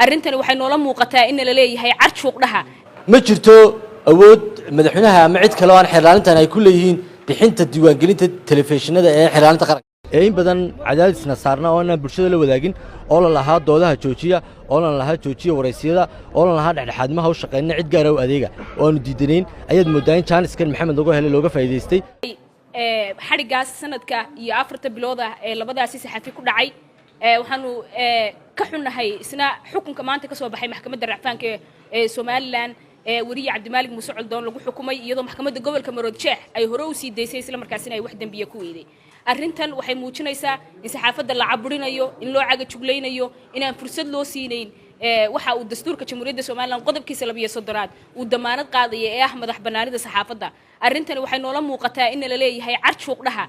arrintani waxay noola muuqataa in la leeyahay carshuuq dhaha ma jirto awood madaxweynaha ama cid kale oo aan xirlaalintan ay ku leeyihiin bixinta diiwaangelinta telefishinada ee xirlaalinta qaranka in badan cadaadisna saarna oo aan bulshada la wadaagin oo la lahaa doodaha joojiya oo la lahaa joojiya wareysiyada oo la lahaa dhexdhexaadmaha u shaqeynaa cid gaar ah oo adeega oo aanu diidanayn ayaad moodaan jaaniskan maxamed lagu helay looga faa'iideystay xarigaas sanadka iyo 4 bilood ah ee labadaasi saxafi ku dhacay waxaanu ka xunnahay isna xukunka maanta ka soo baxay maxkamadda racfaanka ee Soomaaliland wariye Cabdimaalig Muuse Coldoon lagu xukumay iyadoo maxkamadda gobolka Maroodijeex ay hore u sii deysay isla markaasina ay wax dambiye ku weeday arrintan waxay muujinaysaa in saxaafadda la caburinayo in loo caga jugleynayo inaan fursad loo siinayn waxa uu dastuurka jamhuuriyadda Soomaaliland qodobkiisa 12 uu damaanad qaadaya ee ah madax banaanida saxaafadda arrintani waxay noola muuqataa in la leeyahay carshuuq dhaha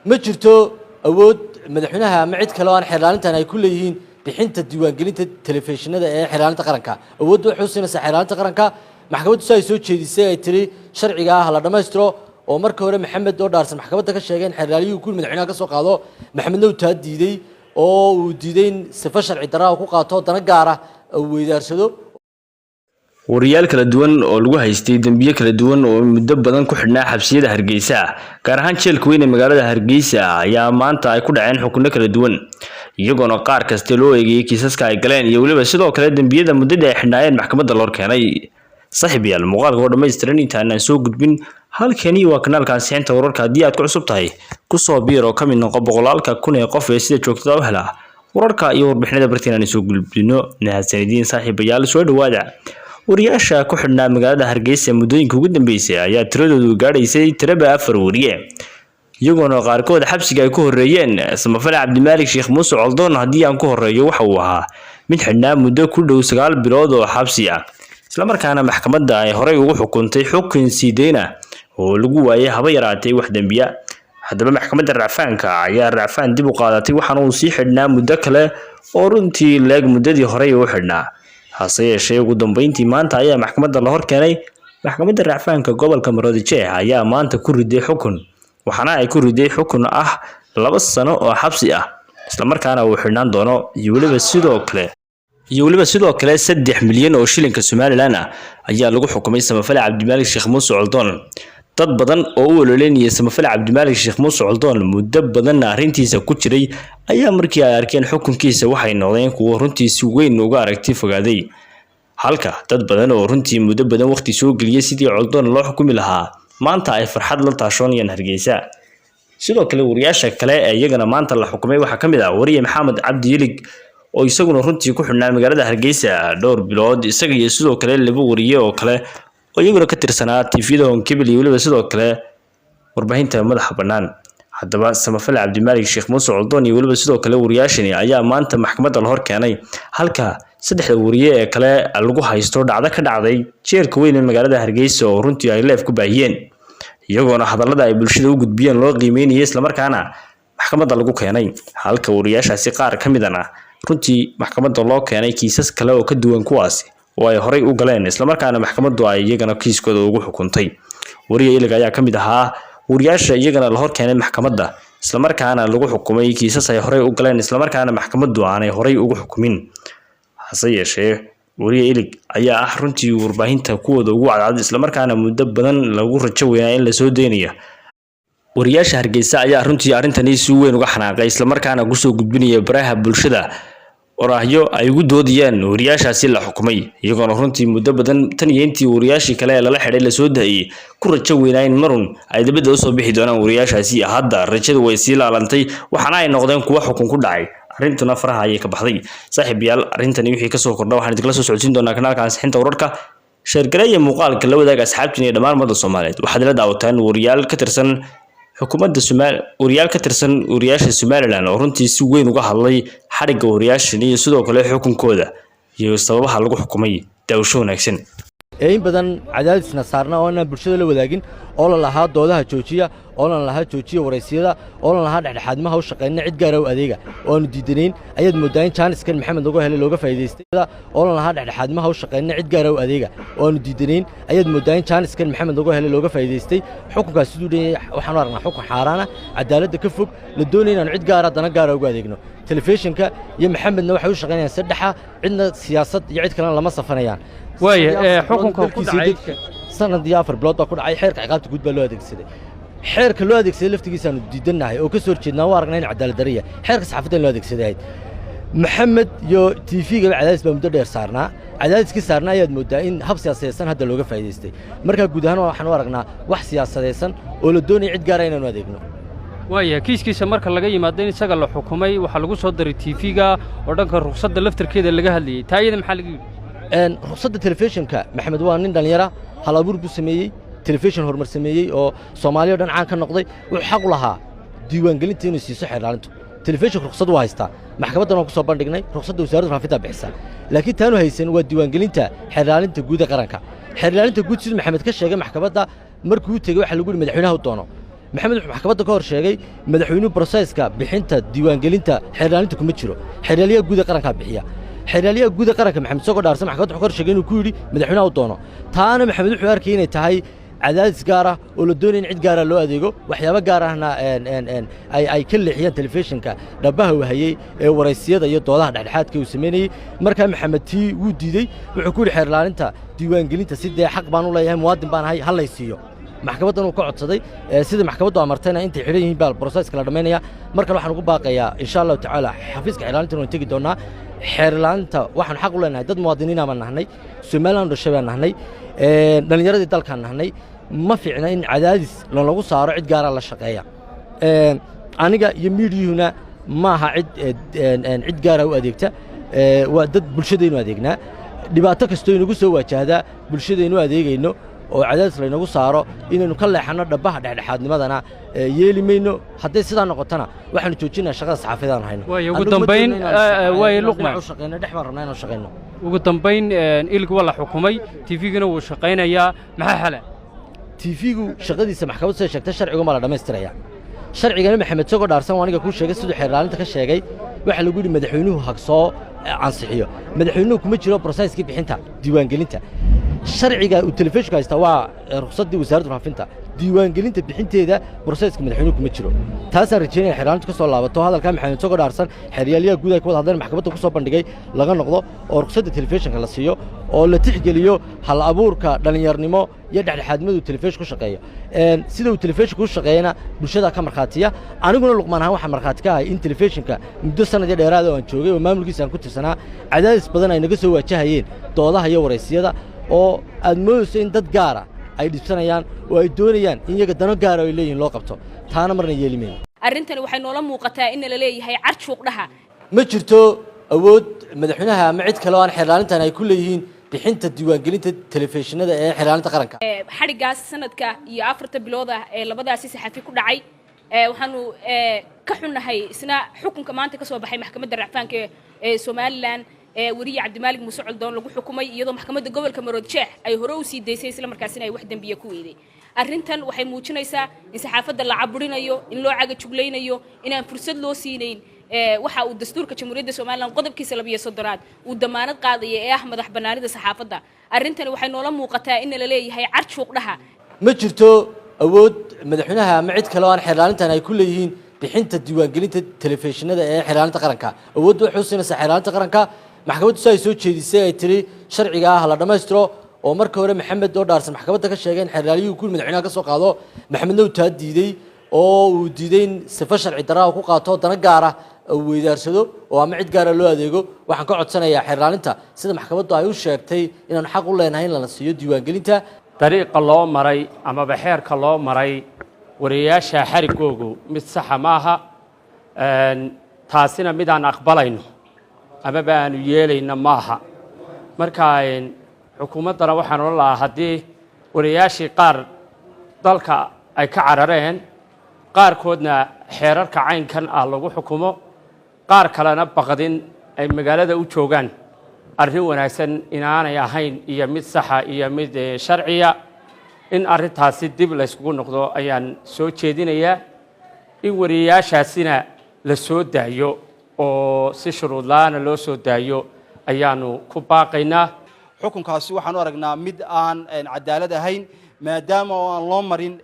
ma jirto awood madaxweynaha ama cid kale oo aan xirlaalintan ay ku leeyihiin bixinta diiwaangelinta telefishinada ee xirlaalinta qaranka awood waxay u siinaysaa xirlaalinta qaranka maxkamaddu ay soo jeedisay ay tiri sharciga ah la dhameystiro oo marka hore maxamed oo dhaarsan maxkamadda ka sheegeen xirlaaliyuu ku madaxweynaha ka soo qaado maxamedna uu taa diiday oo uu diiday in sifa sharci darro ku qaato dana gaar ah oo weydaarsado wariyaal kala duwan oo lagu haystay dambiye kala duwan oo muddo badan ku xidhnaa xabsiyada Hargeysa gaar ahaan jeelka weyn ee magaalada Hargeysa ayaa maanta ay ku dhaceen xukunno kala duwan iyagoona qaar kasta loo eegay kiisaska ay galeen iyo waliba sidoo kale dambiyada muddada ay xidhnaayeen maxkamadda loo keenay saaxiibayaal muuqaalka oo dhameystiran intaan aan soo gudbin halkani waa kanaalka ansixinta wararka haddii aad ku cusub tahay ku soo biir oo ka mid noqo boqolaalka kun ee qof ee sida joogtada u hela wararka iyo warbixinada bartiin aan soo gudbino nahadsanidin saaxiibayaal soo dhawaada wariyaasha ku xidhnaa magaalada Hargeysa muddooyinka ugu dambeysay ayaa tiradoodu gaadhaysay tiraba 4 wariye iyagoona qaarkood xabsiga ay ku horeeyeen Samafale Cabdimaalig Sheekh Muuse Coldoon haddii aan ku horeeyo waxa uu ahaa mid xidhnaa muddo ku dhow 9 bilood oo xabsi ah isla markaana maxkamadda ay horey ugu xukuntay xukun sideena oo lagu waayay haba yaraatay wax dambiya haddaba maxkamadda racfaanka ayaa racfaan dib u qaadatay waxaana uu sii xidhnaa muddo kale oo runtii leeg muddadii horey u xidhnaa hase yeeshee ugu dambeyntii maanta ayaa maxkamadda la hor keenay maxkamadda racfaanka gobolka Maroodijeex ayaa maanta ku riday xukun waxaana ay ku riday xukun ah 2 sano oo xabsi ah isla markaana uu xidhnaan doono iyo waliba sidoo kale 3 milyan oo shilinka Soomaaliland ayaa lagu xukumay Samafale Cabdimaalig Sheekh Muuse Coldoon dad badan oo u walaaleynaya Samafale Cabdimaalig Sheekh Muuse Coldoon muddo badan arrintiisa ku jiray ayaa markii ay arkeen xukunkiisa waxay noqdeen kuwo runtii si weyn uga aragti fogaaday halka dad badan oo runtii muddo badan waqti soo galiyay sidii Coldoon loo xukumi lahaa maanta ay farxad la taashoonayaan Hargeysa sidoo kale wariyaasha kale ee iyagana maanta la xukumay waxa kamid ah wariye Maxamed Cabdi Yilig oo isaguna runtii ku xidhnaa magaalada Hargeysa dhowr bilood isaga iyo sidoo kale laba wariye oo kale oo iyaguna ka tirsanaa TV-da Onkebel iyo waliba sidoo kale warbaahinta madaxa bannaan haddaba Samafale Cabdimaalig Sheekh Muuse Coldoon iyo waliba sidoo kale wariyaashani ayaa maanta maxkamadda la hor keenay halka 3 wariye ee kale lagu haysto dhacdo ka dhacday jeelka weyn ee magaalada Hargeysa oo runtii ay leef ku baahiyeen iyagoona hadallada ay bulshada u gudbiyeen loo qiimeeyay isla markaana maxkamadda lagu keenay halka wariyaashaasi qaar ka mid ah runtii maxkamadda loo keenay kiisas kale oo ka duwan kuwaasi oo ay horey u galeen isla markaana maxkamaddu ay iyagana kiiskooda ugu xukuntay wariye Ilig ayaa ka mid ahaa wariyaasha iyagana la hor keenay maxkamadda isla markaana lagu xukumay kiisas ay horey u galeen isla markaana maxkamaddu aanay horey ugu xukumin hase yeeshee wariye Ilig ayaa ah runtii warbaahinta kuwooda ugu cadcad isla markaana muddo badan lagu rajo weynaa in la soo deynaya wariyaasha Hargeysa ayaa runtii arrintani si weyn uga xanaaqay isla markaana ku soo gudbinaya baraha bulshada oraahyo ay ugu doodiyaan wariyaashaasi la xukumay iyagoona runtii muddo badan tan iyo intii wariyaashii kale lala xidhay la soo daayay ku rajo weynaayn marun ay dibadda u soo bixi doonaan wariyaashaasi hadda rajada way sii laalantay waxaana ay noqdeen kuwa xukun ku dhacay arrintuna faraha ayay ka baxday saaxiibayaal arrintani wixii ka soo kordha waxaan idinla soo socodsiin doonaa kanaalka ansixinta wararka sheergareeya muuqaalka la wadaaga asxaabtiin iyo dhammaan ummadda Soomaaliyeed waxaad la daawataan wariyaal ka tirsan xukuumadda wariyaal ka tirsan wariyaasha Soomaaliland oo runtii si weyn uga hadlay xariga wariyaashan iyo sidoo kale xukunkooda iyo sababaha lagu xukumay daawasho wanaagsan in badan cadaadisna saarna oo aan bulshada la wadaagin oo la lahaa doodaha joojiya oo la lahaa joojiya wareysiyada oo la lahaa dhexdhexaadmaha u shaqeynaa cid gaar ah oo adeega oo aanu diidanayn ayaad moodaan jaaniskan maxamed lagu helay looga faa'iideystay oo la lahaa dhexdhexaadmaha u shaqeynaa cid gaar ah oo adeega oo aanu diidanayn ayaad moodaan jaaniskan maxamed lagu helay looga faa'iideystay xukunkaas sidoo dhan waxaan aragnaa xukun xaaraan ah cadaaladda ka fog la doonayna in cid gaar ah dana gaar ah uga adeegno telefishinka iyo maxamedna waxay u shaqaynayaan saddexa cidna siyaasad iyo cid kalena lama safanayaan waaye xukunka ku dhacay sanad iyo 4 bilood baa ku dhacay xeerka ciqaabta guud baa loo adeegsaday xeerka loo adeegsaday laftigiisaanu diidanahay oo ka soo horjeednaa waa aragnaa in cadaalad darriya xeerka saxaafadda loo adeegsaday maxamed iyo TV-ga cadaadis baa muddo dheer saarnaa cadaadiskii saarnaa ayaad moodaa in hab siyaasadeysan hadda looga faa'iidaystay marka guud ahaan waxaan u aragnaa wax siyaasadeysan oo la doonaya cid gaar ah inaanu adeegno waaye kiiskiisa marka laga yimaado in isaga la xukumay waxaa lagu soo daray TV-ga oo dhanka ruqsadda laftarkeeda laga hadlayay taa iyada maxaa laga yidhi ruqsadda telefishinka maxamed waa nin dhalinyara hal abuur buu sameeyey telefishin horumar sameeyey oo Soomaaliya dhan caan ka noqday wuxuu xaq u lahaa diiwaangelinta inuu siiso xeer ilaalintu telefishinka ruqsad waa haystaa maxkamadan oo ku soo bandhignay ruqsadda wasaaradda faafinta bixisa laakiin taanu haysan waa diiwaangelinta xeer ilaalinta guud ee qaranka xeer ilaalinta guud sida maxamed ka sheegay maxkamadda markuu tagay waxa lagu yiri madaxweynaha u doono maxamed wuxuu maxkamadda ka hor sheegay madaxweynuhu processka bixinta diiwaangelinta xeer ilaalinta kuma jiro xeer ilaaliyaha guud ee qaranka bixiya xeer ilaaliyaha guud ee qaranka maxamed soo dhaarsan maxkamadda wuxuu ka hor sheegay inuu ku yiri madaxweynaha u doono taana maxamed wuxuu arkay inay tahay cadaadis gaar ah oo la doonayo in cid gaar ah loo adeego waxyaabo gaar ahna ay ka leexiyaan telefishinka dhabaha uu hayay ee waraysiyada iyo doodaha dhexdhexaadka uu sameeyay markaa maxamed tii wuu diiday wuxuu ku yiri xeer ilaalinta diiwaangelinta sidee xaq baan u leeyahay muwaadin baan ahay hal laysiiyo maxkamadan uu ka codsaday sida maxkamaddu amartayna intay xiran yihiin baa processka la dhameynaya marka waxaan ugu baaqayaa insha Allah tacaala xafiiska xeer ilaalinta inuu tagi doonaa xeer ilaalinta waxaan xaq u leenahay dad muwaadiniin ah baan nahnay Soomaaliland oo shabaan nahnay dhalinyaradii dalkan nahnay ma fiicna in cadaadis lagu saaro cid gaar ah la shaqeeya aniga iyo miidiyuhuna maaha cid gaar ah u adeegta waa dad bulshadeenu adeegnaa dhibaato kastoo inagu soo wajahda bulshadeenu adeegayno oo cadaadis laynagu saaro inaynu ka leexano dhabaha dhexdhexaadnimadana yeeli mayno hadday sidaa noqotona waxaanu joojinaa shaqada saxaafadda aan hayno ugu dambayn way luqmaan u shaqeyno dhex baan rabnaa inaan shaqeyno ugu dambayn ilgu waa la xukumay TV-gana wuu shaqaynayaa maxaa xala TV-gu shaqadiisa maxkamaddu soo sheegtay sharciga ma la dhameystiraya sharcigana maxamed soo dhaarsan waa aniga ku sheegay sidoo xeer ilaalinta ka sheegay waxa lagu yiri madaxweynuhu hag soo ansixiyo madaxweynuhu kuma jiro processkii bixinta diiwaangelinta sharciga uu telefishinka haysta waa ruqsaddii wasaaradda faafinta diiwaangelinta bixinteeda processka madaxweynuhu kuma jiro taasaan rajeynaya xeer ilaalintu ka soo laabato hadalka maxamed soo dhaarsan xeeryaaliyaha guud ay ku wada hadleen maxkamadda ku soo bandhigay laga noqdo oo ruqsadda telefishinka la siiyo oo la tixgeliyo hal abuurka dhalinyarnimo iyo dhexdhexaadnimadu telefishin ku shaqeeyo sida uu telefishin ku shaqeeyana bulshada ka marxaatiya aniguna luqmaan ahaan waxa marxaati ka ahay in telefishinka muddo sanad iyo dheeraad oo aan joogay oo maamulkiisa aan ku tirsanaa cadaadis badan ay naga soo waajahayeen doodaha iyo waraysiyada oo aad moodayso in dad gaar ah ay dhibsanayaan oo ay doonayaan in iyaga dano gaar ah ay leeyihiin loo qabto taana marna yeeli mayno arrintani waxay noola muuqataa in la leeyahay carshuuqdhaha ma jirto awood madaxweynaha ama cid kale oo aan xeer ilaalintan ay ku leeyihiin bixinta diiwaangelinta telefishinada ee xeer ilaalinta qaranka xadhigaas sanadka iyo 4 bilood ah ee labadaasi saxafi ku dhacay waxaanu ka xunnahay isna xukunka maanta ka soo baxay maxkamadda racfaanka ee Soomaaliland wariye Cabdimaalig Muuse Coldoon lagu xukumay iyadoo maxkamadda gobolka Maroodijeex ay hore u sii deysay isla markaasina ay wax dambiye ku weeday arrintan waxay muujinaysaa in saxaafadda la caburinayo in loo caga jugleynayo inaan fursad loo siinayn waxa uu dastuurka jamhuuriyadda Soomaaliland qodobkiisa 12 uu damaanad qaadaya ee ah madax banaanida saxaafadda arrintan waxay noola muuqataa in la leeyahay carshuuqdhaha ma jirto awood madaxweynaha ama cid kale oo aan xeer ilaalintan ay ku leeyihiin bixinta diiwaangelinta telefishinada ee xeer ilaalinta qaranka awooddu waxay u siinaysaa xeer ilaalinta qaranka maxkamaddu ay soo jeedisay ay tiri sharciga ah la dhameystiro oo markii hore maxamed oo dhaarsan maxkamadda ka sheegay in xeer ilaaliyuhu ku madaxweynaha ka soo qaado maxamedna uu taa diiday oo uu diiday in sifo sharci darro ku qaato dana gaar ah oo weydaarsado oo ama cid gaar ah loo adeego waxaan ka codsanayaa xeer ilaalinta sida maxkamaddu ay u sheegtay inaan xaq u leenahay in la siiyo diiwaangelinta dariiqa loo maray ama xeerka loo maray wariyaasha xarigoogu mid sax ma aha taasina mid aan aqbalayno ama baanu yeelayna maaha marka xukuumaddana waxaan oran lahaa haddii wariyaashii qaar dalka ay ka carareen qaarkoodna xeerarka caynkan ah lagu xukumo qaar kalena baqdin ay magaalada u joogaan arrin wanaagsan inaanay ahayn iyo mid saxa iyo mid sharciya in arrintaasi dib la isugu noqdo ayaan soo jeedinayaa in wariyaashaasina la soo daayo oo si shuruud la'aan loo soo daayo ayaanu ku baaqaynaa xukunkaasi waxaan u aragnaa mid aan cadaalad ahayn maadaama aan loo marin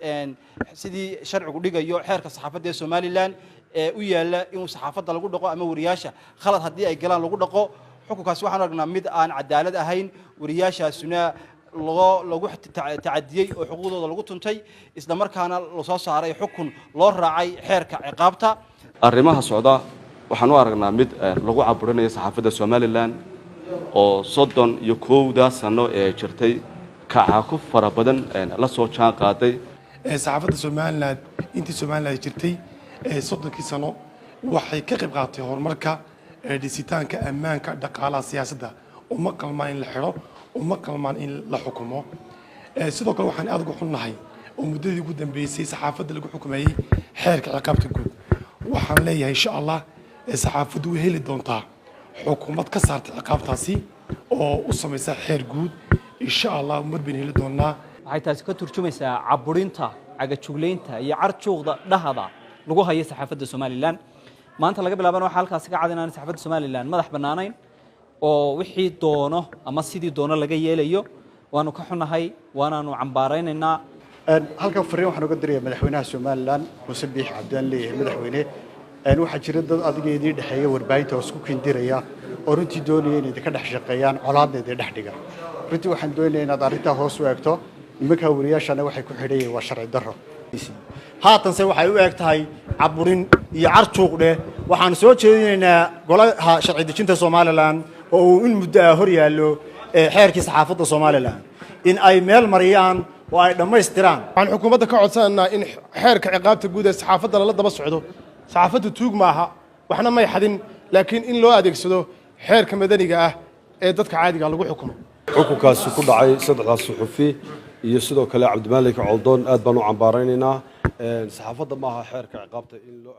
sidii sharcigu dhigayo xeerka saxaafadda ee Soomaaliland u yaala inuu saxaafadda lagu dhaqo ama wariyaasha khalad haddii ay galaan lagu dhaqo xukunkaasi waxaan aragnaa mid aan cadaalad ahayn wariyaashaasuna lagu tacadiyey oo xuquuqdooda lagu tuntay isla markaana la soo saaray xukun loo raacay xeerka ciqaabta arrimaha socda waxaan u aragnaa mid lagu caburinayo saxaafadda Somaliland oo 31 sano ee jirtay kaca ku fara badan la soo jaan qaaday saxaafadda Somaliland intii Somaliland jirtay 30 sano waxay ka qayb qaadatay horumarka dhisitaanka ammaanka dhaqaalaha siyaasadda uma qalmaan in la xiro uma qalmaan in la xukumo sidoo kale waxaan aad ugu xunnahay oo muddadii ugu dambeysay saxaafadda lagu xukumayay xeerka ciqaabta guud waxaan leeyahay insha Allah saxaafaddu way heli doontaa xukuumad ka saarta ciqaabtaasi oo u samaysa xeer guud insha Allah mar baan heli doonaa waxay taasi ka turjumaysaa caburinta cagajugleynta iyo carjuuqda dhahada lagu hayo saxaafadda Somaliland maanta laga bilaabana waxa halkaas ka cadinaan saxaafadda Somaliland madax banaanayn oo wixii doono ama sidii doono laga yeelayo waanu ka xunahay waanaanu cambaaraynaynaa halka fariin waxaan uga dirayaa madaxweynaha Somaliland Muuse Biix Cabdaan leeyahay madaxweyne waxaa jira dad adigeedii dhaxeeya warbaahinta oo isku kindiraya oo runtii doonaya inay ka dhex shaqeeyaan colaadneeda dhex dhiga runtii waxaan doonayaa inaad arrinta hoos u eegto nimanka wariyaashana waxay ku xidhayeen waa sharci darro haatanse waxay u eg tahay caburin iyo carjuuqdhe waxaan soo jeedinaynaa golaha sharci dejinta Somaliland oo uu in muddo ah hor yaallo xeerkii saxaafadda Somaliland in ay meel mariyaan oo ay dhammaystiraan waxaan xukuumadda ka codsanaynaa in xeerka ciqaabta guud ee saxaafadda la daba socdo saxaafaddu tuug maaha waxna may xadin laakiin in loo adeegsado xeerka madaniga ah ee dadka caadiga lagu xukumo xukunkaasi ku dhacay saddexdaas suxufi iyo sidoo kale Cabdimaalik Coldoon aad baan u cambaaraynaynaa saxaafadda maaha xeerka ciqaabta in loo